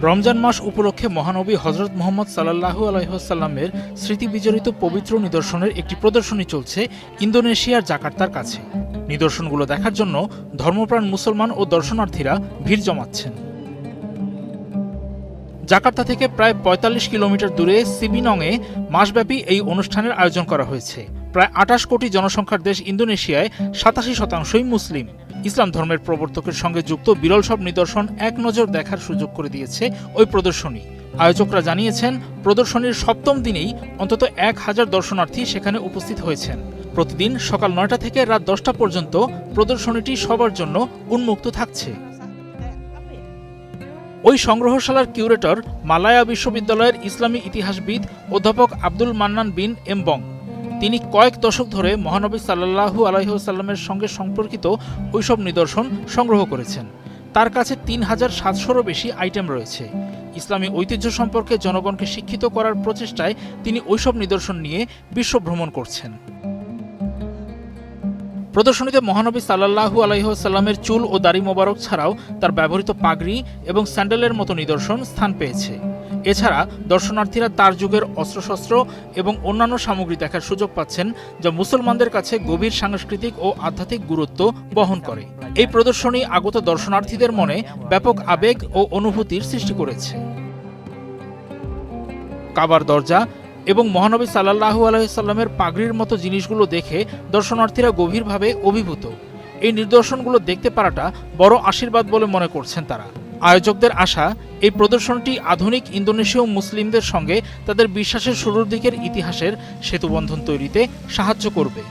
রমজান মাস উপলক্ষে মহানবী হযরত মুহাম্মদ সাল্লাল্লাহু আলাইহি ওয়াসাল্লামের স্মৃতি বিজড়িত পবিত্র নিদর্শনের একটি প্রদর্শনী চলছে ইন্দোনেশিয়ার জাকার্তার কাছে। নিদর্শনগুলো দেখার জন্য ধর্মপ্রাণ মুসলমান ও দর্শনার্থীরা ভিড় জমাচ্ছেন। জাকার্তা থেকে প্রায় ৪৫ কিলোমিটার দূরে সিবিনংয়ে মাসব্যাপী এই অনুষ্ঠানের আয়োজন করা হয়েছে। প্রায় ২৮ কোটি জনসংখ্যার দেশ ইন্দোনেশিয়ায় ৮৭% মুসলিম। ইসলাম ধর্মের প্রবর্তকের সঙ্গে যুক্ত বিরল সব নিদর্শন এক নজর দেখার সুযোগ করে দিয়েছে ওই প্রদর্শনী। আয়োজকরা জানিয়েছেন, প্রদর্শনীর ৭ম দিনেই অন্তত ১,০০০ দর্শনার্থী সেখানে উপস্থিত হয়েছেন। প্রতিদিন সকাল ৯টা থেকে রাত ১০টা পর্যন্ত প্রদর্শনীটি সবার জন্য উন্মুক্ত থাকছে। ওই সংগ্রহশালার কিউরেটর মালায়া বিশ্ববিদ্যালয়ের ইসলামী ইতিহাসবিদ অধ্যাপক আব্দুল মান্নান বিন এমবং। তিনি কয়েক দশক ধরে মহানবী সাল্লাল্লাহু আলাইহি ওয়াসাল্লামের সঙ্গে সম্পর্কিত ওইসব নিদর্শন সংগ্রহ করেছেন। তার কাছে ৩,৭০০রও বেশি আইটেম রয়েছে। ইসলামী ঐতিহ্য সম্পর্কে জনগণকে শিক্ষিত করার প্রচেষ্টায় তিনি ওইসব নিদর্শন নিয়ে বিশ্ব ভ্রমণ করছেন। প্রদর্শনীতে মহানবী সাল্লাল্লাহু আলাইহি ওয়াসাল্লামের চুল ও দাড়ি মোবারক ছাড়াও তার ব্যবহৃত পাগড়ি এবং স্যান্ডেলের মতো নিদর্শন স্থান পেয়েছে। এছাড়া দর্শনার্থীরা তার যুগের অস্ত্রশস্ত্র এবং অন্যান্য সামগ্রী দেখার সুযোগ পাচ্ছেন, যা মুসলমানদের কাছে গভীর সাংস্কৃতিক ও আধ্যাত্মিক গুরুত্ব বহন করে। এই প্রদর্শনী আগত দর্শনার্থীদের মনে ব্যাপক আবেগ ও অনুভূতির সৃষ্টি করেছে। কাবার দরজা এবং মহানবী সাল্লাল্লাহু আলাইহি ওয়াসাল্লামের পাগড়ির মতো জিনিসগুলো দেখে দর্শনার্থীরা গভীরভাবে অভিভূত। এই নিদর্শনগুলো দেখতে পারাটা বড় আশীর্বাদ বলে মনে করছেন তারা। আয়োজকদের আশা, এই প্রদর্শনটি আধুনিক ইন্দোনেশীয় মুসলিমদের সঙ্গে তাদের বিশ্বাসের শুরুর দিকের ইতিহাসের সেতুবন্ধন তৈরিতে সাহায্য করবে।